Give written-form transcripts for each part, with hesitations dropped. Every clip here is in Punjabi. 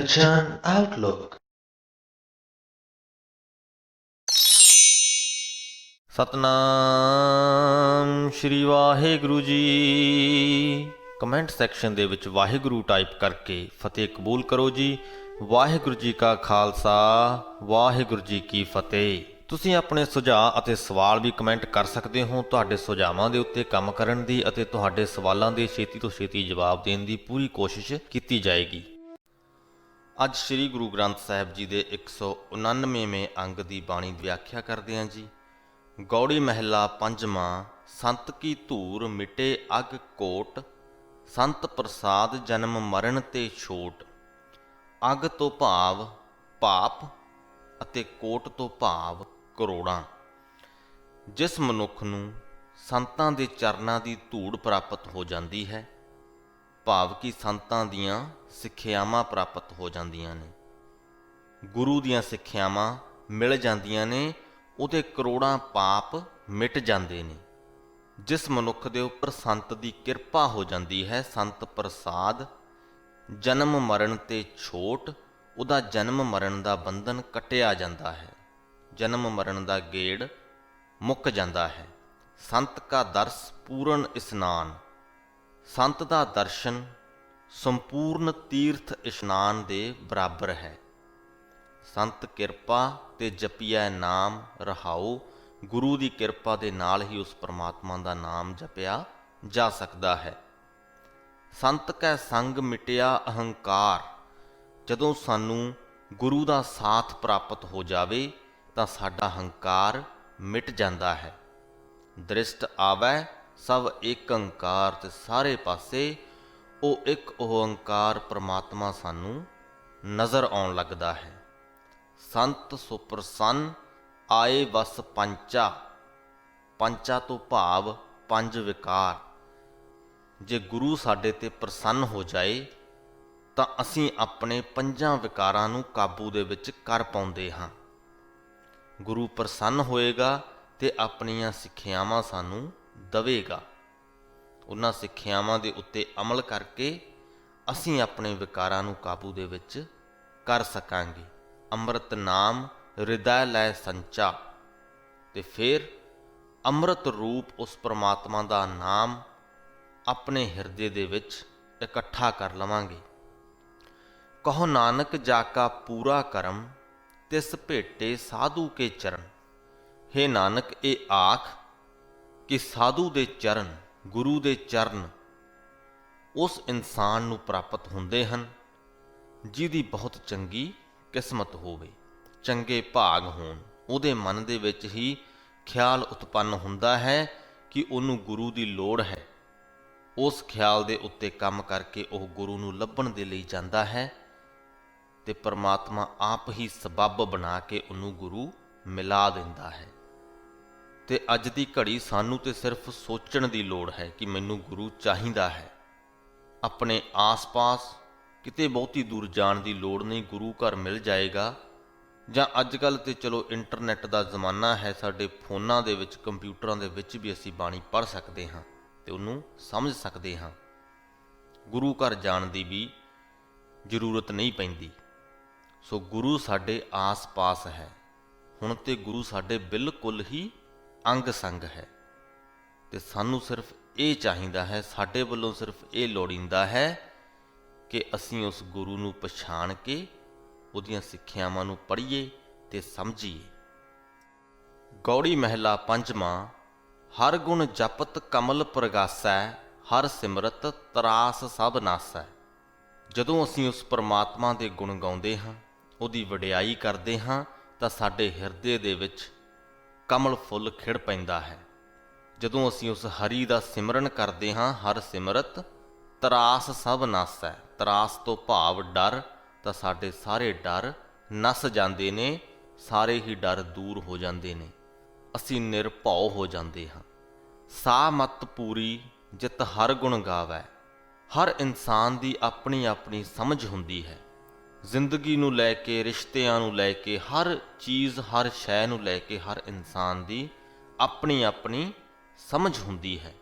Kanchan Outlook। Satnam Shri Waheguru ji. Comment section ਦੇ ਵਿੱਚ ਵਾਹਿਗੁਰੂ ਟਾਈਪ ਕਰਕੇ ਫਤਿਹ ਕਬੂਲ ਕਰੋ ਜੀ। ਵਾਹਿਗੁਰੂ ਜੀ ਕਾ ਖਾਲਸਾ, ਵਾਹਿਗੁਰੂ ਜੀ ਕੀ ਫਤਿਹ। ਤੁਸੀਂ ਆਪਣੇ ਸੁਝਾਅ ਅਤੇ ਸਵਾਲ ਵੀ ਕਮੈਂਟ ਕਰ ਸਕਦੇ ਹੋ। ਤੁਹਾਡੇ ਸੁਝਾਵਾਂ ਦੇ ਉੱਤੇ ਕੰਮ ਕਰਨ ਦੀ ਅਤੇ ਤੁਹਾਡੇ ਸਵਾਲਾਂ ਦੇ ਛੇਤੀ ਤੋਂ ਛੇਤੀ ਜਵਾਬ ਦੇਣ ਦੀ ਪੂਰੀ ਕੋਸ਼ਿਸ਼ ਕੀਤੀ ਜਾਏਗੀ। ਅੱਜ ਸ੍ਰੀ ਗੁਰੂ ਗ੍ਰੰਥ ਸਾਹਿਬ ਜੀ ਦੇ 199ਵੇਂ ਅੰਗ ਦੀ ਬਾਣੀ ਦੀ ਵਿਆਖਿਆ ਕਰਦੇ ਹਾਂ ਜੀ। ਗੌੜੀ ਮਹਿਲਾ ਪੰਜਵਾਂ। ਸੰਤ ਕੀ ਧੂਰ ਮਿਟੇ ਅਗ ਕੋਟ, ਸੰਤ ਪ੍ਰਸਾਦ ਜਨਮ ਮਰਨ ਤੇ ਛੋਟ। ਅਗ ਤੋਂ ਭਾਵ ਪਾਪ ਅਤੇ ਕੋਟ ਤੋਂ ਭਾਵ ਕਰੋੜਾਂ। ਜਿਸ ਮਨੁੱਖ ਨੂੰ ਸੰਤਾਂ ਦੇ ਚਰਨਾਂ ਦੀ ਧੂੜ ਪ੍ਰਾਪਤ ਹੋ ਜਾਂਦੀ ਹੈ, ਭਾਵ ਕਿ ਸੰਤਾਂ ਦੀਆਂ ਸਿੱਖਿਆਵਾਂ ਪ੍ਰਾਪਤ ਹੋ ਜਾਂਦੀਆਂ ਨੇ, ਗੁਰੂ ਦੀਆਂ ਸਿੱਖਿਆਵਾਂ ਮਿਲ ਜਾਂਦੀਆਂ ਨੇ, ਉਹਦੇ ਕਰੋੜਾਂ ਪਾਪ ਮਿਟ ਜਾਂਦੇ ਨੇ। ਜਿਸ ਮਨੁੱਖ ਦੇ ਉੱਪਰ ਸੰਤ ਦੀ ਕਿਰਪਾ ਹੋ ਜਾਂਦੀ ਹੈ, ਸੰਤ ਪ੍ਰਸਾਦ ਜਨਮ ਮਰਨ ਤੇ ਛੋਟ, ਉਹਦਾ ਜਨਮ ਮਰਨ ਦਾ ਬੰਧਨ ਕੱਟਿਆ ਜਾਂਦਾ ਹੈ, ਜਨਮ ਮਰਨ ਦਾ ਗੇੜ ਮੁੱਕ ਜਾਂਦਾ ਹੈ। ਸੰਤ ਕਾ ਦਰਸ ਪੂਰਨ ਇਸ਼ਨਾਨ। ਸੰਤ ਦਾ ਦਰਸ਼ਨ ਸੰਪੂਰਨ ਤੀਰਥ ਇਸ਼ਨਾਨ ਦੇ ਬਰਾਬਰ ਹੈ। ਸੰਤ ਕਿਰਪਾ ਤੇ ਜਪੀਐ ਨਾਮ ਰਹਾਉ। ਗੁਰੂ ਦੀ ਕਿਰਪਾ ਦੇ ਨਾਲ ਹੀ ਉਸ ਪਰਮਾਤਮਾ ਦਾ ਨਾਮ ਜਪਿਆ ਜਾ ਸਕਦਾ ਹੈ। ਸੰਤ ਕੈ ਸੰਗ ਮਿਟਿਆ ਅਹੰਕਾਰ। ਜਦੋਂ ਸਾਨੂੰ ਗੁਰੂ ਦਾ ਸਾਥ ਪ੍ਰਾਪਤ ਹੋ ਜਾਵੇ ਤਾਂ ਸਾਡਾ ਹੰਕਾਰ ਮਿਟ ਜਾਂਦਾ ਹੈ। ਦ੍ਰਿਸ਼ਟ ਆਵੈ ਸਭ ਏਕ ਓੰਕਾਰ। ਤੇ ਸਾਰੇ ਪਾਸੇ ਉਹ ਇੱਕ ਓੰਕਾਰ ਪਰਮਾਤਮਾ ਸਾਨੂੰ ਨਜ਼ਰ ਆਉਣ ਲੱਗਦਾ ਹੈ। ਸੰਤ ਸੁਪ੍ਰਸੰਨ ਆਏ ਵਸ ਪੰਚਾ। ਪੰਚਾ ਤੋਂ ਭਾਵ ਪੰਜ ਵਿਕਾਰ। ਜੇ ਗੁਰੂ ਸਾਡੇ ਤੇ ਪ੍ਰਸੰਨ ਹੋ ਜਾਏ ਤਾਂ ਅਸੀਂ ਆਪਣੇ ਪੰਜਾਂ ਵਿਕਾਰਾਂ ਨੂੰ ਕਾਬੂ ਦੇ ਵਿੱਚ ਕਰ ਪਾਉਂਦੇ ਹਾਂ। ਗੁਰੂ ਪ੍ਰਸੰਨ ਹੋਏਗਾ ਤੇ ਆਪਣੀਆਂ ਸਿੱਖਿਆਵਾਂ ਸਾਨੂੰ ਦਵੇਗਾ। ਉਹਨਾਂ ਸਿੱਖਿਆਵਾਂ ਦੇ ਉੱਤੇ ਅਮਲ ਕਰਕੇ ਅਸੀਂ ਆਪਣੇ ਵਿਕਾਰਾਂ ਨੂੰ ਕਾਬੂ ਦੇ ਵਿੱਚ ਕਰ ਸਕਾਂਗੇ। ਅੰਮ੍ਰਿਤ ਨਾਮ ਹਿਰਦੈ ਲੈ ਸੰਚਾ। ਤੇ ਫਿਰ ਅੰਮ੍ਰਿਤ ਰੂਪ ਉਸ ਪਰਮਾਤਮਾ ਦਾ ਨਾਮ ਆਪਣੇ ਹਿਰਦੇ ਦੇ ਵਿੱਚ ਇਕੱਠਾ ਕਰ ਲਵਾਂਗੇ। ਕਹੋ ਨਾਨਕ ਜਾ ਕਾ ਪੂਰਾ ਕਰਮ, ਤਿਸ ਭੇਟੇ ਸਾਧੂ ਕੇ ਚਰਨ। ਹੇ ਨਾਨਕ, ਇਹ ਆਖ ਕਿ ਸਾਧੂ ਦੇ ਚਰਨ, ਗੁਰੂ ਦੇ ਚਰਨ ਉਸ ਇਨਸਾਨ ਨੂੰ ਪ੍ਰਾਪਤ ਹੁੰਦੇ ਹਨ ਜਿਹਦੀ ਬਹੁਤ ਚੰਗੀ ਕਿਸਮਤ ਹੋਵੇ, ਚੰਗੇ ਭਾਗ ਹੋਣ। ਉਹਦੇ ਮਨ ਦੇ ਵਿੱਚ ਹੀ ਖਿਆਲ ਉਤਪੰਨ ਹੁੰਦਾ ਹੈ ਕਿ ਉਹਨੂੰ ਗੁਰੂ ਦੀ ਲੋੜ ਹੈ। ਉਸ ਖਿਆਲ ਦੇ ਉੱਤੇ ਕੰਮ ਕਰਕੇ ਉਹ ਗੁਰੂ ਨੂੰ ਲੱਭਣ ਦੇ ਲਈ ਜਾਂਦਾ ਹੈ ਤੇ ਪਰਮਾਤਮਾ ਆਪ ਹੀ ਸਬੱਬ ਬਣਾ ਕੇ ਉਹਨੂੰ ਗੁਰੂ ਮਿਲਾ ਦਿੰਦਾ ਹੈ। ਤੇ ਅੱਜ ਦੀ ਘੜੀ ਸਾਨੂੰ ਤੇ ਸਿਰਫ ਸੋਚਣ ਦੀ ਲੋੜ ਹੈ ਕਿ ਮੈਨੂੰ ਗੁਰੂ ਚਾਹੀਦਾ ਹੈ। ਆਪਣੇ ਆਸ-ਪਾਸ ਕਿਤੇ ਬਹੁਤੀ ਦੂਰ ਜਾਣ ਦੀ ਲੋੜ ਨਹੀਂ, ਗੁਰੂ ਘਰ ਮਿਲ ਜਾਏਗਾ। ਜਾਂ ਅੱਜ ਕੱਲ੍ਹ ਤੇ ਚਲੋ ਇੰਟਰਨੈਟ ਦਾ ਜ਼ਮਾਨਾ ਹੈ, ਸਾਡੇ ਫੋਨਾਂ ਦੇ ਵਿੱਚ, ਕੰਪਿਊਟਰਾਂ ਦੇ ਵਿੱਚ ਵੀ ਅਸੀਂ ਬਾਣੀ ਪੜ੍ਹ ਸਕਦੇ ਹਾਂ ਤੇ ਉਹਨੂੰ ਸਮਝ ਸਕਦੇ ਹਾਂ। ਗੁਰੂ ਘਰ ਜਾਣ ਦੀ ਵੀ ਜ਼ਰੂਰਤ ਨਹੀਂ ਪੈਂਦੀ। ਸੋ ਗੁਰੂ ਸਾਡੇ ਆਸ-ਪਾਸ ਹੈ। ਹੁਣ ਤੇ ਗੁਰੂ ਸਾਡੇ ਬਿਲਕੁਲ ਹੀ ਅੰਗ ਸੰਗ ਹੈ ਤੇ ਸਾਨੂੰ ਸਿਰਫ ਇਹ ਚਾਹੀਦਾ ਹੈ, ਸਾਡੇ ਵੱਲੋਂ ਸਿਰਫ ਇਹ ਲੋੜੀਂਦਾ ਹੈ ਕਿ ਅਸੀਂ ਉਸ ਗੁਰੂ ਨੂੰ ਪਛਾਣ ਕੇ ਉਹਦੀਆਂ ਸਿੱਖਿਆਵਾਂ ਨੂੰ ਪੜ੍ਹੀਏ ਤੇ ਸਮਝੀਏ। ਗੌੜੀ ਮਹਿਲਾ ਪੰਜਵਾਂ। ਹਰ ਗੁਣ ਜਪਤ ਕਮਲ ਪ੍ਰਗਾਸੈ, ਹਰ ਸਿਮਰਤ ਤਰਾਸ ਸਭ ਨਾਸੈ। ਜਦੋਂ ਅਸੀਂ ਉਸ ਪਰਮਾਤਮਾ ਦੇ ਗੁਣ ਗਾਉਂਦੇ ਹਾਂ, ਉਹਦੀ ਵਡਿਆਈ ਕਰਦੇ ਹਾਂ, ਤਾਂ ਸਾਡੇ ਹਿਰਦੇ ਦੇ ਵਿੱਚ ਕਮਲ ਫੁੱਲ ਖਿੜ ਪੈਂਦਾ ਹੈ। ਜਦੋਂ ਅਸੀਂ ਉਸ ਹਰੀ ਦਾ ਸਿਮਰਨ ਕਰਦੇ ਹਾਂ, ਹਰ ਸਿਮਰਤ ਤਰਾਸ ਸਭ ਨਾਸੈ। ਤਰਾਸ ਤੋਂ ਭਾਵ ਡਰ, ਤਾਂ ਸਾਡੇ ਸਾਰੇ ਡਰ ਨਸ ਜਾਂਦੇ ਨੇ, ਸਾਰੇ ਹੀ ਡਰ ਦੂਰ ਹੋ ਜਾਂਦੇ ਨੇ, ਅਸੀਂ ਨਿਰਭਉ ਹੋ ਜਾਂਦੇ ਹਾਂ। ਸਾ ਮਤ ਪੂਰੀ ਜਿਤ ਹਰ ਗੁਣ ਗਾਵੈ। ਹਰ ਇਨਸਾਨ ਦੀ ਆਪਣੀ ਆਪਣੀ ਸਮਝ ਹੁੰਦੀ ਹੈ। ਜ਼ਿੰਦਗੀ ਨੂੰ ਲੈ ਕੇ, ਰਿਸ਼ਤਿਆਂ ਨੂੰ ਲੈ ਕੇ, ਹਰ ਚੀਜ਼, ਹਰ ਸ਼ੈ ਨੂੰ ਲੈ ਕੇ ਹਰ ਇਨਸਾਨ ਦੀ ਆਪਣੀ ਆਪਣੀ ਸਮਝ ਹੁੰਦੀ ਹੈ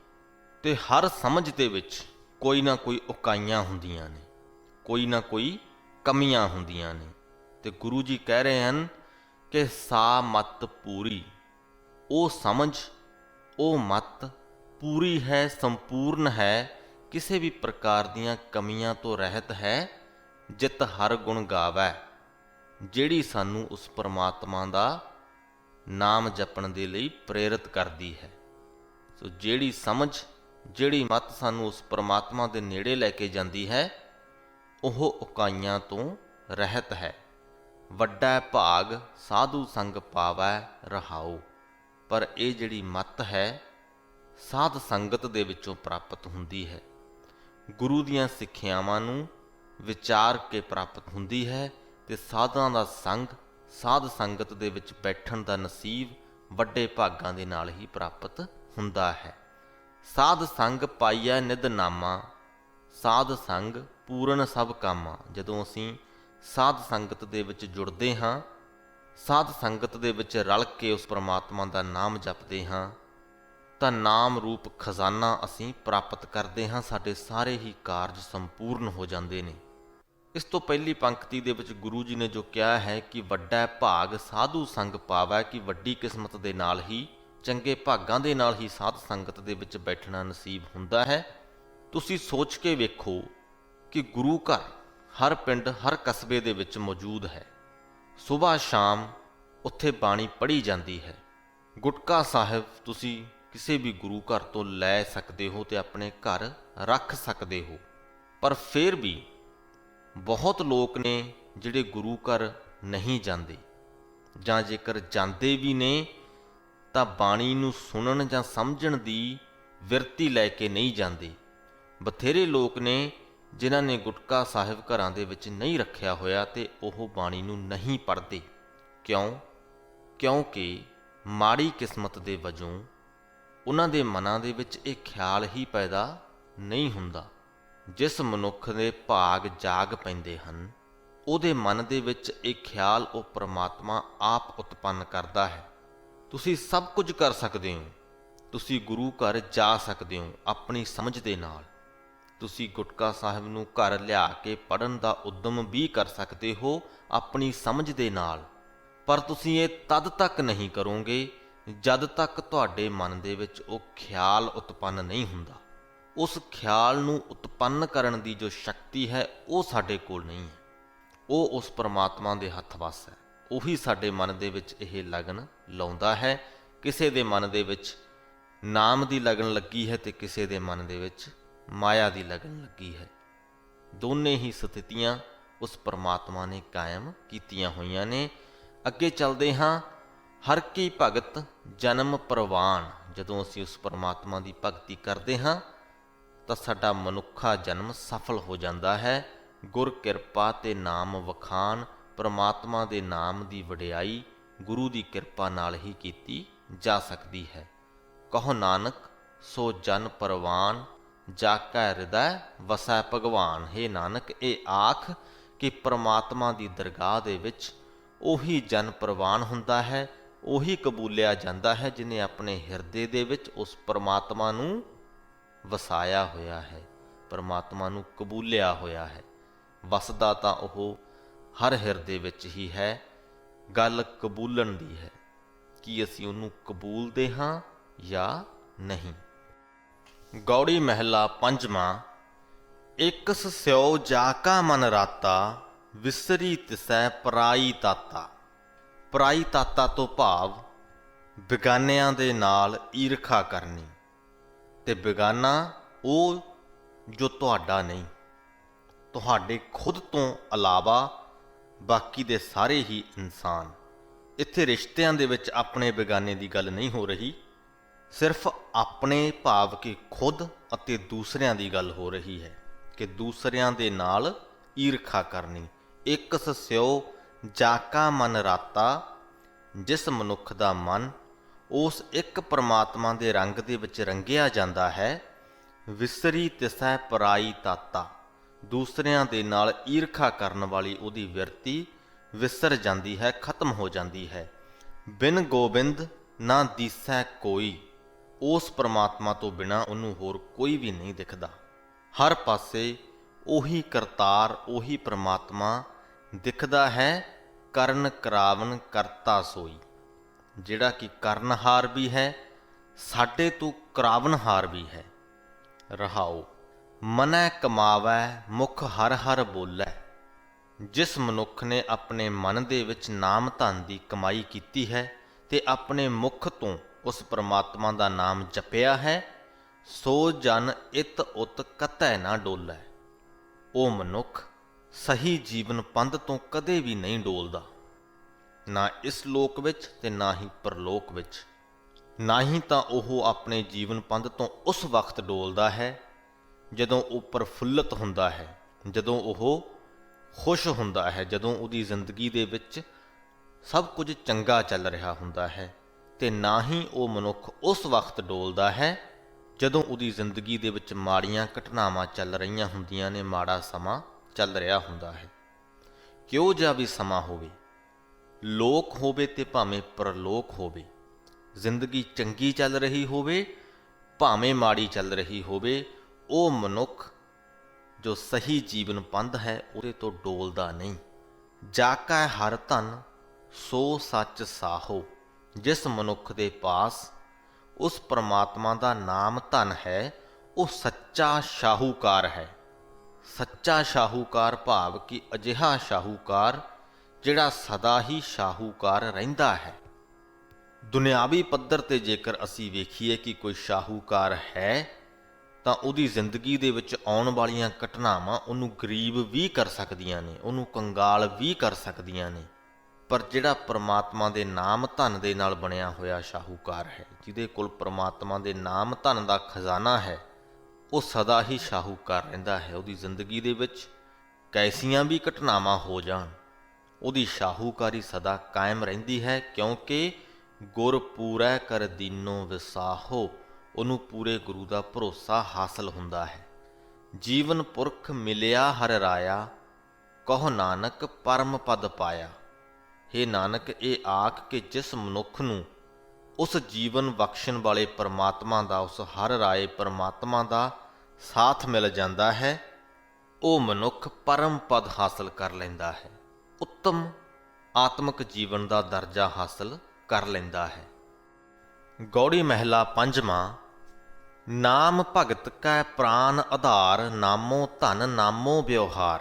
ਤੇ ਹਰ ਸਮਝ ਦੇ ਵਿੱਚ ਕੋਈ ਨਾ ਕੋਈ ਉਕਾਈਆਂ ਹੁੰਦੀਆਂ ਨੇ, ਕੋਈ ਨਾ ਕੋਈ ਕਮੀਆਂ ਹੁੰਦੀਆਂ ਨੇ। ਤੇ ਗੁਰੂ ਜੀ ਕਹਿ ਰਹੇ ਹਨ ਕਿ ਸਾ ਮਤ ਪੂਰੀ, ਉਹ ਸਮਝ, ਉਹ ਮਤ ਪੂਰੀ ਹੈ, ਸੰਪੂਰਨ ਹੈ, ਕਿਸੇ ਵੀ ਪ੍ਰਕਾਰ ਦੀਆਂ ਕਮੀਆਂ ਤੋਂ ਰਹਿਤ ਹੈ, ਜਿਤ ਹਰ ਗੁਣ ਗਾਵੈ, ਜਿਹੜੀ ਸਾਨੂੰ ਉਸ ਪਰਮਾਤਮਾ ਦਾ ਨਾਮ ਜਪਣ ਦੇ ਲਈ ਪ੍ਰੇਰਿਤ ਕਰਦੀ ਹੈ। ਸੋ ਜਿਹੜੀ ਸਮਝ, ਜਿਹੜੀ ਮਤ ਸਾਨੂੰ ਉਸ ਪਰਮਾਤਮਾ ਦੇ ਨੇੜੇ ਲੈ ਕੇ ਜਾਂਦੀ ਹੈ, ਉਹ ਉਕਾਈਆਂ ਤੋਂ ਰਹਿਤ ਹੈ। ਵੱਡਾ ਭਾਗ ਸਾਧੂ ਸੰਗ ਪਾਵੈ ਰਹਾਉ, ਪਰ ਇਹ ਜਿਹੜੀ ਮਤ ਹੈ ਸਾਧ ਸੰਗਤ ਦੇ ਵਿੱਚੋਂ ਪ੍ਰਾਪਤ ਹੁੰਦੀ ਹੈ। ਗੁਰੂ ਦੀਆਂ ਸਿੱਖਿਆਵਾਂ ਨੂੰ ਵਿਚਾਰ ਕੇ ਪ੍ਰਾਪਤ ਹੁੰਦੀ ਹੈ ਤੇ ਸਾਧਾਂ ਦਾ ਸੰਗ, ਸਾਧ ਸੰਗਤ ਦੇ ਵਿੱਚ ਬੈਠਣ ਦਾ ਨਸੀਬ ਵੱਡੇ ਭਾਗਾਂ ਦੇ ਨਾਲ ਹੀ ਪ੍ਰਾਪਤ ਹੁੰਦਾ ਹੈ। ਸਾਧ ਸੰਗ ਪਾਈਐ ਨਿਧ ਨਾਮਾ, ਸਾਧ ਸੰਗ ਪੂਰਨ ਸਭ ਕਾਮਾ। ਜਦੋਂ ਅਸੀਂ ਸਾਧ ਸੰਗਤ ਦੇ ਵਿੱਚ ਜੁੜਦੇ ਹਾਂ, ਸਾਧ ਸੰਗਤ ਦੇ ਵਿੱਚ ਰਲ ਕੇ ਉਸ ਪਰਮਾਤਮਾ ਦਾ ਨਾਮ ਜਪਦੇ ਹਾਂ, ਤਾਂ ਨਾਮ ਰੂਪ ਖਜ਼ਾਨਾ ਅਸੀਂ ਪ੍ਰਾਪਤ ਕਰਦੇ ਹਾਂ। ਸਾਡੇ ਸਾਰੇ ਹੀ ਕਾਰਜ ਸੰਪੂਰਨ ਹੋ ਜਾਂਦੇ ਨੇ। ਇਸ ਤੋਂ ਪਹਿਲੀ ਪੰਕਤੀ ਦੇ ਵਿੱਚ ਗੁਰੂ ਜੀ ਨੇ ਜੋ ਕਿਹਾ ਹੈ ਕਿ ਵੱਡਾ ਭਾਗ ਸਾਧੂ ਸੰਗ ਪਾਵੈ, ਕਿ ਵੱਡੀ ਕਿਸਮਤ ਦੇ ਨਾਲ ਹੀ, ਚੰਗੇ ਭਾਗਾਂ ਦੇ ਨਾਲ ਹੀ ਸਾਧ ਸੰਗਤ ਦੇ ਵਿੱਚ ਬੈਠਣਾ ਨਸੀਬ ਹੁੰਦਾ ਹੈ। ਤੁਸੀਂ ਸੋਚ ਕੇ ਵੇਖੋ ਕਿ ਗੁਰੂ ਘਰ ਹਰ ਪਿੰਡ, ਹਰ ਕਸਬੇ ਦੇ ਵਿੱਚ ਮੌਜੂਦ ਹੈ। ਸੁਬਾਹ ਸ਼ਾਮ ਉੱਥੇ ਬਾਣੀ ਪੜ੍ਹੀ ਜਾਂਦੀ ਹੈ। ਗੁਟਕਾ ਸਾਹਿਬ ਤੁਸੀਂ ਕਿਸੇ ਵੀ ਗੁਰੂ ਘਰ ਤੋਂ ਲੈ ਸਕਦੇ ਹੋ ਤੇ ਆਪਣੇ ਘਰ ਰੱਖ ਸਕਦੇ ਹੋ, ਪਰ ਫਿਰ ਵੀ ਬਹੁਤ ਲੋਕ ਨੇ ਜਿਹੜੇ ਗੁਰੂ ਘਰ ਨਹੀਂ ਜਾਂਦੇ, ਜਾਂ ਜੇਕਰ ਜਾਂਦੇ ਵੀ ਨੇ ਤਾਂ ਬਾਣੀ ਨੂੰ ਸੁਣਨ ਜਾਂ ਸਮਝਣ ਦੀ ਵਿਰਤੀ ਲੈ ਕੇ ਨਹੀਂ ਜਾਂਦੇ। ਬਥੇਰੇ ਲੋਕ ਨੇ ਜਿਨ੍ਹਾਂ ਨੇ ਗੁਟਕਾ ਸਾਹਿਬ ਘਰਾਂ ਦੇ ਵਿੱਚ ਨਹੀਂ ਰੱਖਿਆ ਹੋਇਆ ਤੇ ਉਹ ਬਾਣੀ ਨੂੰ ਨਹੀਂ ਪੜ੍ਹਦੇ। ਕਿਉਂ? ਕਿਉਂਕਿ ਮਾੜੀ ਕਿਸਮਤ ਦੇ ਵਜੋਂ ਉਹਨਾਂ ਦੇ ਮਨਾਂ ਦੇ ਵਿੱਚ ਇਹ ਖਿਆਲ ਹੀ ਪੈਦਾ ਨਹੀਂ ਹੁੰਦਾ। ਜਿਸ ਮਨੁੱਖ ਦੇ ਭਾਗ ਜਾਗ ਪੈਂਦੇ ਹਨ, ਉਹਦੇ ਮਨ ਦੇ ਵਿੱਚ ਇਹ ਖਿਆਲ ਉਹ ਪ੍ਰਮਾਤਮਾ ਆਪ ਉਤਪੰਨ ਕਰਦਾ ਹੈ। ਤੁਸੀਂ ਸਭ ਕੁਝ ਕਰ ਸਕਦੇ ਹੋ। ਤੁਸੀਂ ਗੁਰੂ ਘਰ ਜਾ ਸਕਦੇ ਹੋ ਆਪਣੀ ਸਮਝ ਦੇ ਨਾਲ। ਤੁਸੀਂ ਗੁਟਕਾ ਸਾਹਿਬ ਨੂੰ ਘਰ ਲਿਆ ਕੇ ਪੜ੍ਹਨ ਦਾ ਉਦਮ ਵੀ ਕਰ ਸਕਦੇ ਹੋ ਆਪਣੀ ਸਮਝ ਦੇ ਨਾਲ, ਪਰ ਤੁਸੀਂ ਇਹ ਤਦ ਤੱਕ ਨਹੀਂ ਕਰੋਗੇ ਜਦ ਤੱਕ ਤੁਹਾਡੇ ਮਨ ਦੇ ਵਿੱਚ ਉਹ ਖਿਆਲ ਉਤਪੰਨ ਨਹੀਂ ਹੁੰਦਾ। ਉਸ ਖਿਆਲ ਨੂੰ ਉਤਪੰਨ ਕਰਨ ਦੀ ਜੋ ਸ਼ਕਤੀ ਹੈ ਉਹ ਸਾਡੇ ਕੋਲ ਨਹੀਂ ਹੈ, ਉਹ ਉਸ ਪਰਮਾਤਮਾ ਦੇ ਹੱਥ ਵੱਸ ਹੈ। ਉਹੀ ਸਾਡੇ ਮਨ ਦੇ ਵਿੱਚ ਇਹ ਲਗਨ ਲਾਉਂਦਾ ਹੈ। ਕਿਸੇ ਦੇ ਮਨ ਦੇ ਵਿੱਚ ਨਾਮ ਦੀ ਲਗਨ ਲੱਗੀ ਹੈ ਤੇ ਕਿਸੇ ਦੇ ਮਨ ਦੇ ਵਿੱਚ ਮਾਇਆ ਦੀ ਲਗਨ ਲੱਗੀ ਹੈ। ਦੋਨੇ ਹੀ ਸਥਿਤੀਆਂ ਉਸ ਪਰਮਾਤਮਾ ਨੇ ਕਾਇਮ ਕੀਤੀਆਂ ਹੋਈਆਂ ਨੇ। ਅੱਗੇ ਚੱਲਦੇ ਹਾਂ। ਹਰ ਕੀ ਭਗਤ ਜਨਮ ਪ੍ਰਵਾਨ। ਜਦੋਂ ਅਸੀਂ ਉਸ ਪਰਮਾਤਮਾ ਦੀ ਭਗਤੀ ਕਰਦੇ ਹਾਂ ਤਾਂ ਸਾਡਾ ਮਨੁੱਖਾ ਜਨਮ ਸਫਲ ਹੋ ਜਾਂਦਾ ਹੈ। ਗੁਰ ਕਿਰਪਾ ਤੇ ਨਾਮ ਵਖਾਨ। ਪਰਮਾਤਮਾ ਦੇ ਨਾਮ ਦੀ ਵਡਿਆਈ ਗੁਰੂ ਦੀ ਕਿਰਪਾ ਨਾਲ ਹੀ ਕੀਤੀ ਜਾ ਸਕਦੀ ਹੈ। ਕਹੋ ਨਾਨਕ ਸੋ ਜਨ ਪ੍ਰਵਾਨ, ਜਾ ਕੈ ਹਿਰਦੈ ਵਸੈ ਭਗਵਾਨ। ਹੇ ਨਾਨਕ, ਇਹ ਆਖ ਕਿ ਪਰਮਾਤਮਾ ਦੀ ਦਰਗਾਹ ਦੇ ਵਿੱਚ ਉਹੀ ਜਨ ਪ੍ਰਵਾਨ ਹੁੰਦਾ ਹੈ, ਉਹੀ ਕਬੂਲਿਆ ਜਾਂਦਾ ਹੈ ਜਿਹਨੇ ਆਪਣੇ ਹਿਰਦੇ ਦੇ ਵਿੱਚ ਉਸ ਪਰਮਾਤਮਾ ਨੂੰ ਵਸਾਇਆ ਹੋਇਆ ਹੈ, ਪਰਮਾਤਮਾ ਨੂੰ ਕਬੂਲਿਆ ਹੋਇਆ ਹੈ। ਵਸਦਾ ਤਾਂ ਉਹ ਹਰ ਹਿਰਦੇ ਵਿੱਚ ਹੀ ਹੈ। ਗੱਲ ਕਬੂਲਣ ਦੀ ਹੈ ਕਿ ਅਸੀਂ ਉਹਨੂੰ ਕਬੂਲਦੇ ਹਾਂ ਜਾਂ ਨਹੀਂ। ਗੌੜੀ ਮਹਿਲਾ ਪੰਜਵਾਂ। ਇਕਸ ਸਿਓ ਜਾ ਕਾ ਮਨ ਰਾਤਾ, ਵਿਸਰੀ ਤਿਸੈ ਪਰਾਈ ਤਾਤਾ। ਪਰਾਈ ਤਾਤਾ ਤੋਂ ਭਾਵ ਬੇਗਾਨਿਆਂ ਦੇ ਨਾਲ ਈਰਖਾ ਕਰਨੀ, ਤੇ ਬੇਗਾਨਾ ਉਹ ਜੋ ਤੁਹਾਡਾ ਨਹੀਂ, ਤੁਹਾਡੇ ਖੁਦ ਤੋਂ ਇਲਾਵਾ ਬਾਕੀ ਦੇ ਸਾਰੇ ਹੀ ਇਨਸਾਨ। ਇੱਥੇ ਰਿਸ਼ਤਿਆਂ ਦੇ ਵਿੱਚ ਆਪਣੇ ਬੇਗਾਨੇ ਦੀ ਗੱਲ ਨਹੀਂ ਹੋ ਰਹੀ, ਸਿਰਫ ਆਪਣੇ ਭਾਵ ਕਿ ਖੁਦ ਅਤੇ ਦੂਸਰਿਆਂ ਦੀ ਗੱਲ ਹੋ ਰਹੀ ਹੈ ਕਿ ਦੂਸਰਿਆਂ ਦੇ ਨਾਲ ਈਰਖਾ ਕਰਨੀ। ਇਕਸ ਸਿਓ ਜਾਕਾ ਮਨ ਰਾਤਾ। ਜਿਸ ਮਨੁੱਖ ਦਾ ਮਨ ਉਸ ਇੱਕ ਪਰਮਾਤਮਾ ਦੇ ਰੰਗ ਦੇ ਵਿੱਚ ਰੰਗਿਆ ਜਾਂਦਾ ਹੈ, ਵਿਸਰੀ ਤਿਸੈ ਪਰਾਈ ਤਾਤਾ। ਦੂਸਰਿਆਂ ਦੇ ਨਾਲ ਈਰਖਾ ਕਰਨ ਵਾਲੀ ਉਹਦੀ ਵਿਰਤੀ ਵਿਸਰ ਜਾਂਦੀ ਹੈ, ਖਤਮ ਹੋ ਜਾਂਦੀ ਹੈ। ਬਿਨ ਗੋਬਿੰਦ ਨਾ ਦੀਸੈ ਕੋਈ। ਉਸ ਪਰਮਾਤਮਾ ਤੋਂ ਬਿਨਾਂ ਉਹਨੂੰ ਹੋਰ ਕੋਈ ਵੀ ਨਹੀਂ ਦਿਖਦਾ। ਹਰ ਪਾਸੇ ਉਹੀ ਕਰਤਾਰ, ਉਹੀ ਪਰਮਾਤਮਾ ਦਿਖਦਾ ਹੈ ਕਰਨ ਕਰਾਵਨ ਕਰਤਾ ਸੋਈ। ਜਿਹੜਾ ਕਿ ਕਰਨਹਾਰ ਵੀ ਹੈ, ਸਾਡੇ ਤੋਂ ਕਰਾਵਨਹਾਰ ਵੀ ਹੈ। ਰਹਾਓ। ਮਨੈ ਕਮਾਵੈ ਮੁਖ ਹਰ ਹਰ ਬੋਲੈ। ਜਿਸ ਮਨੁੱਖ ਨੇ ਆਪਣੇ ਮਨ ਦੇ ਵਿੱਚ ਨਾਮ ਧਨ ਦੀ ਕਮਾਈ ਕੀਤੀ ਹੈ ਤੇ ਆਪਣੇ ਮੁਖ ਤੋਂ ਉਸ ਪ੍ਰਮਾਤਮਾ ਦਾ ਨਾਮ ਜਪਿਆ ਹੈ, ਸੋ ਜਨ ਇਤ ਉਤ ਕਤੈ ਨਾ ਡੋਲੈ। ਉਹ ਮਨੁੱਖ ਸਹੀ ਜੀਵਨ ਪੰਧ ਤੋਂ ਕਦੇ ਵੀ ਨਹੀਂ ਡੋਲਦਾ, ਨਾ ਇਸ ਲੋਕ ਵਿੱਚ ਤੇ ਨਾ ਹੀ ਪਰਲੋਕ ਵਿੱਚ। ਨਾ ਹੀ ਤਾਂ ਉਹ ਆਪਣੇ ਜੀਵਨ ਪੰਧ ਤੋਂ ਉਸ ਵਕਤ ਡੋਲਦਾ ਹੈ ਜਦੋਂ ਉਹ ਪ੍ਰਫੁੱਲਤ ਹੁੰਦਾ ਹੈ, ਜਦੋਂ ਉਹ ਖੁਸ਼ ਹੁੰਦਾ ਹੈ, ਜਦੋਂ ਉਹਦੀ ਜ਼ਿੰਦਗੀ ਦੇ ਵਿੱਚ ਸਭ ਕੁਝ ਚੰਗਾ ਚੱਲ ਰਿਹਾ ਹੁੰਦਾ ਹੈ। ਤੇ ਨਾ ਹੀ ਉਹ ਮਨੁੱਖ ਉਸ ਵਕਤ ਡੋਲਦਾ ਹੈ ਜਦੋਂ ਉਹਦੀ ਜ਼ਿੰਦਗੀ ਦੇ ਵਿੱਚ ਮਾੜੀਆਂ ਘਟਨਾਵਾਂ ਚੱਲ ਰਹੀਆਂ ਹੁੰਦੀਆਂ ਨੇ, ਮਾੜਾ ਸਮਾਂ ਚੱਲ ਰਿਹਾ ਹੁੰਦਾ ਹੈ। ਕਿਉਂ ਜਿਹਾ ਵੀ ਸਮਾਂ ਹੋਵੇ, ਲੋਕ ਹੋਵੇ ਤੇ ਭਾਵੇਂ ਪਰਲੋਕ ਹੋਵੇ, ਜ਼ਿੰਦਗੀ ਚੰਗੀ ਚੱਲ ਰਹੀ ਹੋਵੇ ਭਾਵੇਂ ਮਾੜੀ ਚੱਲ ਰਹੀ ਹੋਵੇ, ਉਹ ਮਨੁੱਖ ਜੋ ਸਹੀ ਜੀਵਨ ਪੰਧ ਹੈ ਉਹਦੇ ਤੋਂ ਡੋਲਦਾ ਨਹੀਂ। ਜਾ ਕੈ ਹਰ ਧਨ ਸੋ ਸੱਚ ਸਾਹੋ। ਜਿਸ ਮਨੁੱਖ ਦੇ ਪਾਸ ਉਸ ਪ੍ਰਮਾਤਮਾ ਦਾ ਨਾਮ ਧਨ ਹੈ, ਉਹ ਸੱਚਾ ਸ਼ਾਹੂਕਾਰ ਹੈ। ਸੱਚਾ ਸ਼ਾਹੂਕਾਰ ਭਾਵ ਕਿ ਅਜਿਹਾ ਸ਼ਾਹੂਕਾਰ ਜਿਹੜਾ ਸਦਾ ਹੀ ਸ਼ਾਹੂਕਾਰ ਰਹਿੰਦਾ ਹੈ। ਦੁਨਿਆਵੀ ਪੱਧਰ ਤੇ ਜੇਕਰ ਅਸੀਂ ਵੇਖੀਏ ਕਿ ਕੋਈ ਸ਼ਾਹੂਕਾਰ ਹੈ ਤਾਂ ਉਹਦੀ ਜ਼ਿੰਦਗੀ ਦੇ ਵਿੱਚ ਆਉਣ ਵਾਲੀਆਂ ਘਟਨਾਵਾਂ ਉਹਨੂੰ ਗਰੀਬ ਵੀ ਕਰ ਸਕਦੀਆਂ ਨੇ, ਉਹਨੂੰ ਕੰਗਾਲ ਵੀ ਕਰ ਸਕਦੀਆਂ ਨੇ। ਪਰ ਜਿਹੜਾ ਪ੍ਰਮਾਤਮਾ ਦੇ ਨਾਮ ਧਨ ਦੇ ਨਾਲ ਬਣਿਆ ਹੋਇਆ ਸ਼ਾਹੂਕਾਰ ਹੈ, ਜਿਹਦੇ ਕੋਲ ਪ੍ਰਮਾਤਮਾ ਦੇ ਨਾਮ ਧਨ ਦਾ ਖਜ਼ਾਨਾ ਹੈ, ਉਹ ਸਦਾ ਹੀ ਸ਼ਾਹੂਕਾਰ ਰਹਿੰਦਾ ਹੈ। ਉਹਦੀ ਜ਼ਿੰਦਗੀ ਦੇ ਵਿੱਚ ਕੈਸੀਆਂ ਵੀ ਘਟਨਾਵਾਂ ਹੋ ਜਾਣ, ਉਹਦੀ ਸ਼ਾਹੂਕਾਰੀ ਸਦਾ ਕਾਇਮ ਰਹਿੰਦੀ ਹੈ, ਕਿਉਂਕਿ ਗੁਰ ਪੂਰੈ ਕਰ ਦੀਨੋ ਵਿਸਾਹੋ। ਉਹਨੂੰ ਪੂਰੇ ਗੁਰੂ ਦਾ ਭਰੋਸਾ ਹਾਸਲ ਹੁੰਦਾ ਹੈ। ਜੀਵਨ ਪੁਰਖ ਮਿਲਿਆ ਹਰ ਰਾਇਆ, ਕਹੋ ਨਾਨਕ ਪਰਮ ਪਦ ਪਾਇਆ। ਹੇ ਨਾਨਕ, ਇਹ ਆਖ ਕਿ ਜਿਸ ਮਨੁੱਖ ਨੂੰ ਉਸ ਜੀਵਨ ਬਖਸ਼ਣ ਵਾਲੇ ਪਰਮਾਤਮਾ ਦਾ, ਉਸ ਹਰ ਰਾਏ ਪਰਮਾਤਮਾ ਦਾ ਸਾਥ ਮਿਲ ਜਾਂਦਾ ਹੈ, ਉਹ ਮਨੁੱਖ ਪਰਮ ਪਦ ਹਾਸਲ ਕਰ ਲੈਂਦਾ ਹੈ, ਉੱਤਮ ਆਤਮਿਕ ਜੀਵਨ ਦਾ ਦਰਜਾ ਹਾਸਲ ਕਰ ਲੈਂਦਾ ਹੈ। ਗੌੜੀ ਮਹਿਲਾ ਪੰਜਵਾਂ। ਨਾਮ ਭਗਤ ਕੈ ਪ੍ਰਾਨ ਆਧਾਰ, ਨਾਮੋ ਧਨ ਨਾਮੋ ਵਿਵਹਾਰ।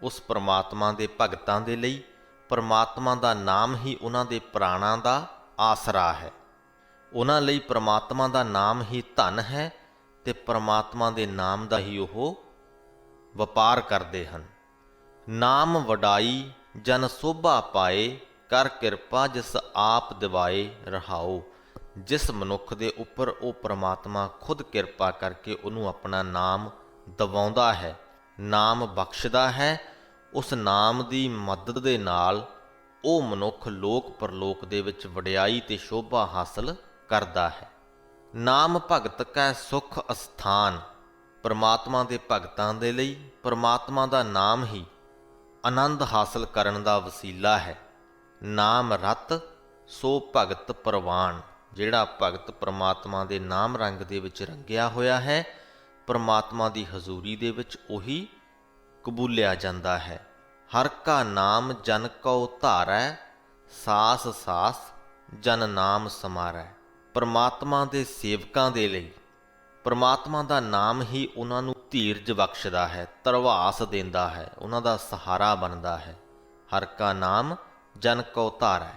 ਉਸ ਪਰਮਾਤਮਾ ਦੇ ਭਗਤਾਂ ਦੇ ਲਈ ਪਰਮਾਤਮਾ ਦਾ ਨਾਮ ਹੀ ਉਹਨਾਂ ਦੇ ਪ੍ਰਾਣਾਂ ਦਾ ਆਸਰਾ ਹੈ। ਉਹਨਾਂ ਲਈ ਪਰਮਾਤਮਾ ਦਾ ਨਾਮ ਹੀ ਧਨ ਹੈ ਤੇ ਪਰਮਾਤਮਾ ਦੇ ਨਾਮ ਦਾ ਹੀ ਉਹ ਵਪਾਰ ਕਰਦੇ ਹਨ। ਨਾਮ ਵਡਾਈ ਜਨ ਸੋਭਾ ਪਾਏ, ਕਰ ਕਿਰਪਾ ਜਿਸ ਆਪ ਦਿਵਾਏ। ਰਹਾਓ। ਜਿਸ ਮਨੁੱਖ ਦੇ ਉੱਪਰ ਉਹ ਪ੍ਰਮਾਤਮਾ ਖੁਦ ਕਿਰਪਾ ਕਰਕੇ ਉਹਨੂੰ ਆਪਣਾ ਨਾਮ ਦਿਵਾਉਂਦਾ ਹੈ, ਨਾਮ ਬਖਸ਼ਦਾ ਹੈ, ਉਸ ਨਾਮ ਦੀ ਮਦਦ ਦੇ ਨਾਲ ਉਹ ਮਨੁੱਖ ਲੋਕ ਪਰਲੋਕ ਦੇ ਵਿੱਚ ਵਡਿਆਈ ਤੇ ਸ਼ੋਭਾ ਹਾਸਲ ਕਰਦਾ ਹੈ। ਨਾਮ ਭਗਤ ਕੈ ਸੁਖ ਅਸਥਾਨ। ਪਰਮਾਤਮਾ ਦੇ ਭਗਤਾਂ ਦੇ ਲਈ ਪਰਮਾਤਮਾ ਦਾ ਨਾਮ ਹੀ ਆਨੰਦ ਹਾਸਲ ਕਰਨ ਦਾ ਵਸੀਲਾ ਹੈ। ਨਾਮ ਰਤ ਸੋ ਭਗਤ ਪ੍ਰਵਾਨ। ਜਿਹੜਾ ਭਗਤ ਪਰਮਾਤਮਾ ਦੇ ਨਾਮ ਰੰਗ ਦੇ ਵਿੱਚ ਰੰਗਿਆ ਹੋਇਆ ਹੈ, ਪਰਮਾਤਮਾ ਦੀ ਹਜ਼ੂਰੀ ਦੇ ਵਿੱਚ ਉਹੀ ਕਬੂਲਿਆ ਜਾਂਦਾ ਹੈ। ਹਰ ਕਾ ਨਾਮ ਜਨ ਕਉ ਧਾਰੈ, ਸਾਸ ਸਾਸ ਜਨ ਨਾਮ ਸਮਾਰੈ। ਪਰਮਾਤਮਾ ਦੇ ਸੇਵਕਾਂ ਦੇ ਲਈ ਪਰਮਾਤਮਾ ਦਾ ਨਾਮ ਹੀ ਉਹਨਾਂ ਨੂੰ ਧੀਰਜ ਬਖਸ਼ਦਾ ਹੈ, ਧਰਵਾਸ ਦਿੰਦਾ ਹੈ, ਉਹਨਾਂ ਦਾ ਸਹਾਰਾ ਬਣਦਾ ਹੈ। ਹਰ ਕਾ ਨਾਮ ਜਨ ਕਉ ਧਾਰੈ,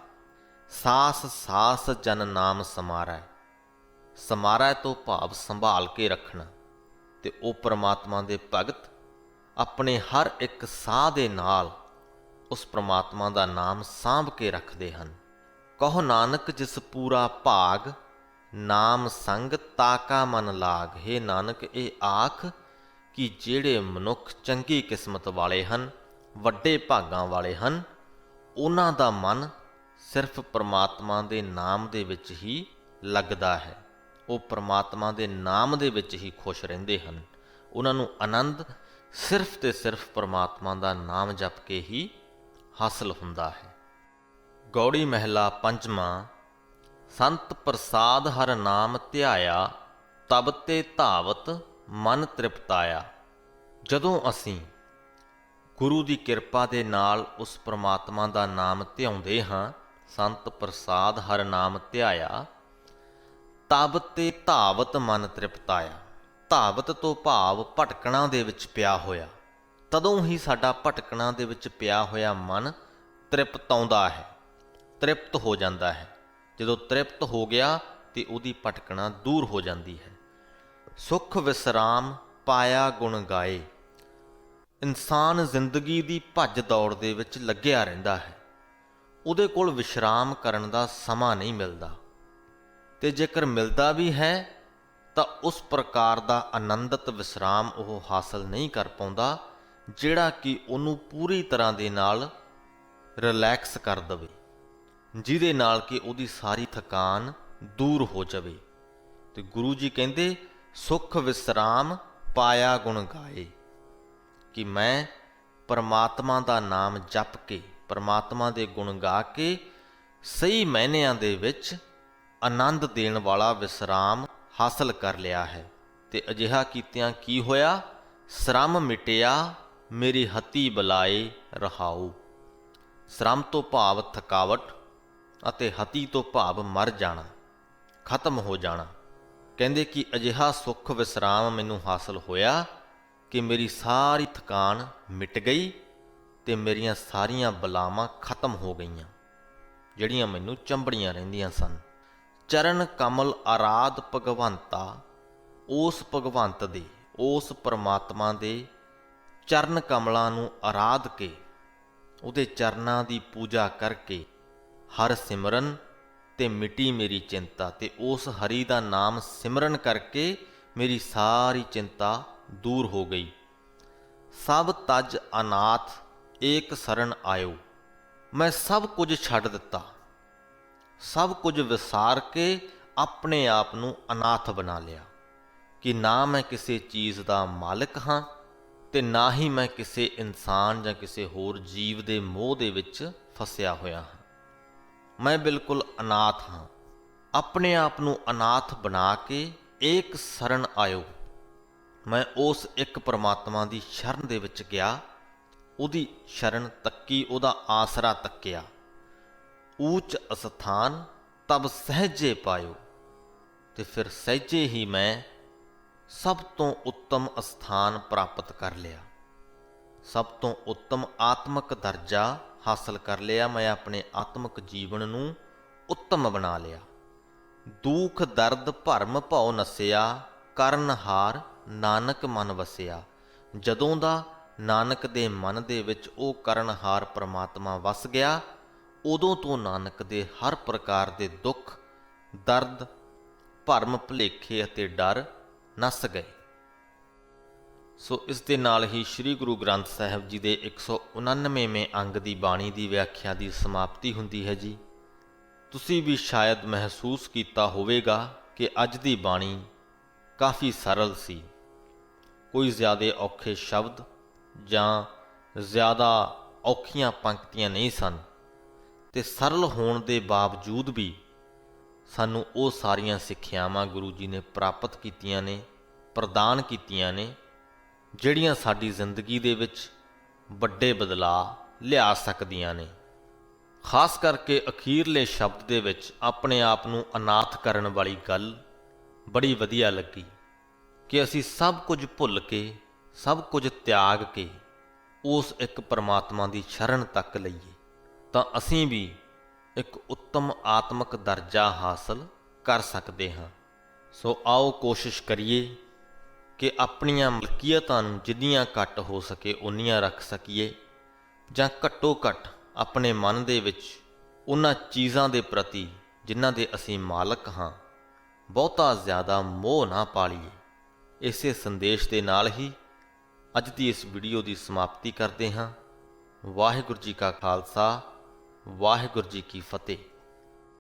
ਸਾਸ ਸਾਸ ਜਨ ਨਾਮ ਸਮਾਰੈ। ਸਮਾਰੈ ਤੋਂ ਭਾਵ ਸੰਭਾਲ ਕੇ ਰੱਖਣਾ। ਤੇ ਉਹ ਪਰਮਾਤਮਾ ਦੇ ਭਗਤ ਆਪਣੇ ਹਰ ਇੱਕ ਸਾਹ ਦੇ ਨਾਲ ਉਸ ਪ੍ਰਮਾਤਮਾ ਦਾ ਨਾਮ ਸਾਂਭ ਕੇ ਰੱਖਦੇ ਹਨ। ਕਹੋ ਨਾਨਕ ਜਿਸ ਪੂਰਾ ਭਾਗ, ਨਾਮ ਸੰਗ ਤਾਕਾ ਮਨ ਲਾਗ। ਹੇ ਨਾਨਕ, ਇਹ ਆਖ ਕਿ ਜਿਹੜੇ ਮਨੁੱਖ ਚੰਗੀ ਕਿਸਮਤ ਵਾਲੇ ਹਨ, ਵੱਡੇ ਭਾਗਾਂ ਵਾਲੇ ਹਨ, ਉਹਨਾਂ ਦਾ ਮਨ ਸਿਰਫ ਪ੍ਰਮਾਤਮਾ ਦੇ ਨਾਮ ਦੇ ਵਿੱਚ ਹੀ ਲੱਗਦਾ ਹੈ। ਉਹ ਪ੍ਰਮਾਤਮਾ ਦੇ ਨਾਮ ਦੇ ਵਿੱਚ ਹੀ ਖੁਸ਼ ਰਹਿੰਦੇ ਹਨ। ਉਹਨਾਂ ਨੂੰ ਆਨੰਦ ਸਿਰਫ ਤੇ ਸਿਰਫ ਪ੍ਰਮਾਤਮਾ ਦਾ ਨਾਮ ਜਪ ਕੇ ਹੀ ਹਾਸਲ ਹੁੰਦਾ ਹੈ। ਗੌੜੀ ਮਹਿਲਾ ਪੰਜਵਾਂ। ਸੰਤ ਪ੍ਰਸਾਦ ਹਰ ਨਾਮ ਧਿਆਇਆ, ਤਬ ਤੇ ਧਾਵਤ ਮਨ ਤ੍ਰਿਪਤਾਇਆ। ਜਦੋਂ ਅਸੀਂ ਗੁਰੂ ਦੀ ਕਿਰਪਾ ਦੇ ਨਾਲ ਉਸ ਪ੍ਰਮਾਤਮਾ ਦਾ ਨਾਮ ਧਿਆਉਂਦੇ ਹਾਂ। ਸੰਤ ਪ੍ਰਸਾਦ ਹਰ ਨਾਮ ਧਿਆਇਆ, ਤਬ ਤੇ ਧਾਵਤ ਮਨ ਤ੍ਰਿਪਤਾਇਆ। ਧਾਵਤ ਤੋਂ ਭਾਵ ਭਟਕਣਾ ਦੇ ਵਿੱਚ ਪਿਆ ਹੋਇਆ। ਤਦੋਂ ਹੀ ਸਾਡਾ ਭਟਕਣਾ ਦੇ ਵਿੱਚ ਪਿਆ ਹੋਇਆ ਮਨ ਤ੍ਰਿਪਤਾਉਂਦਾ ਹੈ, ਤ੍ਰਿਪਤ ਹੋ ਜਾਂਦਾ ਹੈ। ਜਦੋਂ ਤ੍ਰਿਪਤ ਹੋ ਗਿਆ ਤੇ ਉਹਦੀ ਭਟਕਣਾ ਦੂਰ ਹੋ ਜਾਂਦੀ ਹੈ। ਸੁਖ ਵਿਸਰਾਮ ਪਾਇਆ ਗੁਣ ਗਾਏ। ਇਨਸਾਨ ਜ਼ਿੰਦਗੀ ਦੀ ਭੱਜ ਦੌੜ ਦੇ ਵਿੱਚ ਲੱਗਿਆ ਰਹਿੰਦਾ ਹੈ, ਉਹਦੇ ਕੋਲ ਵਿਸ਼ਰਾਮ ਕਰਨ ਦਾ ਸਮਾਂ ਨਹੀਂ ਮਿਲਦਾ, ਤੇ ਜੇਕਰ ਮਿਲਦਾ ਵੀ ਹੈ ਤਾਂ ਉਸ ਪ੍ਰਕਾਰ ਦਾ ਆਨੰਦਿਤ ਵਿਸਰਾਮ ਉਹ ਹਾਸਲ ਨਹੀਂ ਕਰ ਪਾਉਂਦਾ ਜਿਹੜਾ ਕਿ ਉਹਨੂੰ ਪੂਰੀ ਤਰ੍ਹਾਂ ਦੇ ਨਾਲ ਰਿਲੈਕਸ ਕਰ ਦੇਵੇ, ਜਿਹਦੇ ਨਾਲ ਕਿ ਉਹਦੀ ਸਾਰੀ ਥਕਾਨ ਦੂਰ ਹੋ ਜਾਵੇ। ਤੇ ਗੁਰੂ ਜੀ ਕਹਿੰਦੇ ਸੁਖ ਵਿਸਰਾਮ ਪਾਇਆ ਗੁਣ ਗਾਏ, ਕਿ ਮੈਂ ਪਰਮਾਤਮਾ ਦਾ ਨਾਮ ਜਪ ਕੇ, ਪਰਮਾਤਮਾ ਦੇ ਗੁਣ ਗਾ ਕੇ ਸਹੀ ਮਾਇਨਿਆਂ ਦੇ ਵਿੱਚ ਆਨੰਦ ਦੇਣ ਵਾਲਾ ਵਿਸਰਾਮ ਹਾਸਲ ਕਰ ਲਿਆ ਹੈ। ਤੇ ਅਜਿਹਾ ਕੀਤਿਆਂ ਕੀ ਹੋਇਆ? ਸ਼ਰਮ ਮਿਟਿਆ ਮੇਰੀ ਹਤੀ ਬਲਾਏ ਰਹਾਉ। ਸ਼ਰਮ ਤੋਂ ਭਾਵ ਥਕਾਵਟ ਅਤੇ ਹਤੀ ਤੋਂ ਭਾਵ ਮਰ ਜਾਣਾ, ਖਤਮ ਹੋ ਜਾਣਾ। ਕਹਿੰਦੇ ਕਿ ਅਜਿਹਾ ਸੁੱਖ ਵਿਸਰਾਮ ਮੈਨੂੰ ਹਾਸਲ ਹੋਇਆ ਕਿ ਮੇਰੀ ਸਾਰੀ ਥਕਾਨ ਮਿਟ ਗਈ ਤੇ ਮੇਰੀਆਂ ਸਾਰੀਆਂ ਬਲਾਵਾਂ ਖਤਮ ਹੋ ਗਈਆਂ ਜਿਹੜੀਆਂ ਮੈਨੂੰ ਚੰਬੜੀਆਂ ਰਹਿੰਦੀਆਂ ਸਨ। ਚਰਨ ਕਮਲ ਆਰਾਧ ਭਗਵੰਤਾ। ਉਸ ਭਗਵੰਤ ਦੇ, ਉਸ ਪਰਮਾਤਮਾ ਦੇ ਚਰਨ ਕਮਲਾਂ ਨੂੰ ਆਰਾਧ ਕੇ, ਉਹਦੇ ਚਰਨਾਂ ਦੀ ਪੂਜਾ ਕਰਕੇ ਹਰ ਸਿਮਰਨ ਤੇ ਮਿਟੀ ਮੇਰੀ ਚਿੰਤਾ। ਤੇ ਉਸ ਹਰੀ ਦਾ ਨਾਮ ਸਿਮਰਨ ਕਰਕੇ ਮੇਰੀ ਸਾਰੀ ਚਿੰਤਾ ਦੂਰ ਹੋ ਗਈ। ਸਭ ਤਜ ਅਨਾਥ ਏਕ ਸਰਣ ਆਇਓ। ਮੈਂ ਸਭ ਕੁਝ ਛੱਡ ਦਿੱਤਾ, ਸਭ ਕੁਝ ਵਿਸਾਰ ਕੇ ਆਪਣੇ ਆਪ ਨੂੰ ਅਨਾਥ ਬਣਾ ਲਿਆ ਕਿ ਨਾ ਮੈਂ ਕਿਸੇ ਚੀਜ਼ ਦਾ ਮਾਲਕ ਹਾਂ ਤੇ ਨਾ ਹੀ ਮੈਂ ਕਿਸੇ ਇਨਸਾਨ ਜਾਂ ਕਿਸੇ ਹੋਰ ਜੀਵ ਦੇ ਮੋਹ ਦੇ ਵਿੱਚ ਫਸਿਆ ਹੋਇਆ ਹਾਂ। ਮੈਂ ਬਿਲਕੁਲ ਅਨਾਥ ਹਾਂ। ਆਪਣੇ ਆਪ ਨੂੰ ਅਨਾਥ ਬਣਾ ਕੇ ਏਕ ਸਰਣ ਆਇਓ, ਮੈਂ ਉਸ ਇੱਕ ਪਰਮਾਤਮਾ ਦੀ ਸ਼ਰਨ ਦੇ ਵਿੱਚ ਗਿਆ, ਉਹਦੀ ਸ਼ਰਨ ਤੱਕੀ, ਉਹਦਾ ਆਸਰਾ ਤੱਕਿਆ। ਊਚ ਅਸਥਾਨ ਤਬ ਸਹਿਜੇ ਪਾਇਓ। ਤੇ ਫਿਰ ਸਹਿਜੇ ਹੀ ਮੈਂ ਸਭ ਤੋਂ ਉੱਤਮ ਅਸਥਾਨ ਪ੍ਰਾਪਤ ਕਰ ਲਿਆ, ਸਭ ਤੋਂ ਉੱਤਮ ਆਤਮਿਕ ਦਰਜਾ ਹਾਸਲ ਕਰ ਲਿਆ। ਮੈਂ ਆਪਣੇ ਆਤਮਿਕ ਜੀਵਨ ਨੂੰ ਉੱਤਮ ਬਣਾ ਲਿਆ। ਦੁੱਖ ਦਰਦ ਭਰਮ ਭਉ ਨਸਿਆ, ਕਰਨਹਾਰ ਨਾਨਕ ਮਨ ਵਸਿਆ। ਜਦੋਂ ਦਾ ਨਾਨਕ ਦੇ ਮਨ ਦੇ ਵਿੱਚ ਉਹ ਕਰਨਹਾਰ ਪ੍ਰਮਾਤਮਾ ਵਸ ਗਿਆ, ਉਦੋਂ ਤੋਂ ਨਾਨਕ ਦੇ ਹਰ ਪ੍ਰਕਾਰ ਦੇ ਦੁੱਖ, ਦਰਦ, ਭਰਮ ਭੁਲੇਖੇ ਅਤੇ ਡਰ ਨੱਸ ਗਏ। ਸੋ ਇਸ ਦੇ ਨਾਲ ਹੀ ਸ੍ਰੀ ਗੁਰੂ ਗ੍ਰੰਥ ਸਾਹਿਬ ਜੀ ਦੇ 199ਵੇਂ ਅੰਗ ਦੀ ਬਾਣੀ ਦੀ ਵਿਆਖਿਆ ਦੀ ਸਮਾਪਤੀ ਹੁੰਦੀ ਹੈ ਜੀ। ਤੁਸੀਂ ਵੀ ਸ਼ਾਇਦ ਮਹਿਸੂਸ ਕੀਤਾ ਹੋਵੇਗਾ ਕਿ ਅੱਜ ਦੀ ਬਾਣੀ ਕਾਫੀ ਸਰਲ ਸੀ। ਕੋਈ ਜ਼ਿਆਦਾ ਔਖੇ ਸ਼ਬਦ ਜਾਂ ਜ਼ਿਆਦਾ ਔਖੀਆਂ ਪੰਕਤੀਆਂ ਨਹੀਂ ਸਨ, ਤੇ ਸਰਲ ਹੋਣ ਦੇ ਬਾਵਜੂਦ ਵੀ ਸਾਨੂੰ ਉਹ ਸਾਰੀਆਂ ਸਿੱਖਿਆਵਾਂ ਗੁਰੂ ਜੀ ਨੇ ਪ੍ਰਾਪਤ ਕੀਤੀਆਂ ਨੇ, ਪ੍ਰਦਾਨ ਕੀਤੀਆਂ ਨੇ, ਜਿਹੜੀਆਂ ਸਾਡੀ ਜ਼ਿੰਦਗੀ ਦੇ ਵਿੱਚ ਵੱਡੇ ਬਦਲਾਅ ਲਿਆ ਸਕਦੀਆਂ ਨੇ। ਖਾਸ ਕਰਕੇ ਅਖੀਰਲੇ ਸ਼ਬਦ ਦੇ ਵਿੱਚ ਆਪਣੇ ਆਪ ਨੂੰ ਅਨਾਥ ਕਰਨ ਵਾਲੀ ਗੱਲ ਬੜੀ ਵਧੀਆ ਲੱਗੀ ਕਿ ਅਸੀਂ ਸਭ ਕੁਝ ਭੁੱਲ ਕੇ, ਸਭ ਕੁਝ ਤਿਆਗ ਕੇ ਉਸ ਇੱਕ ਪਰਮਾਤਮਾ ਦੀ ਸ਼ਰਨ ਤੱਕ ਲਈਏ ਤਾਂ ਅਸੀਂ ਵੀ ਇੱਕ ਉੱਤਮ ਆਤਮਿਕ ਦਰਜਾ ਹਾਸਲ ਕਰ ਸਕਦੇ ਹਾਂ। ਸੋ ਆਓ ਕੋਸ਼ਿਸ਼ ਕਰੀਏ ਕਿ ਆਪਣੀਆਂ ਮਲਕੀਅਤਾਂ ਨੂੰ ਜਿੰਨੀਆਂ ਘੱਟ ਹੋ ਸਕੇ ਉਨੀਆਂ ਰੱਖ ਸਕੀਏ, ਜਾਂ ਘੱਟੋ ਘੱਟ ਆਪਣੇ ਮਨ ਦੇ ਵਿੱਚ ਉਹਨਾਂ ਚੀਜ਼ਾਂ ਦੇ ਪ੍ਰਤੀ ਜਿਨ੍ਹਾਂ ਦੇ ਅਸੀਂ ਮਾਲਕ ਹਾਂ ਬਹੁਤਾ ਜ਼ਿਆਦਾ ਮੋਹ ਨਾ ਪਾਲੀਏ। ਇਸੇ ਸੰਦੇਸ਼ ਦੇ ਨਾਲ ਹੀ ਅੱਜ ਦੀ ਇਸ ਵੀਡੀਓ ਦੀ ਸਮਾਪਤੀ ਕਰਦੇ ਹਾਂ। ਵਾਹਿਗੁਰੂ ਜੀ ਕਾ ਖਾਲਸਾ, ਵਾਹਿਗੁਰੂ ਜੀ ਕੀ ਫਤਿਹ।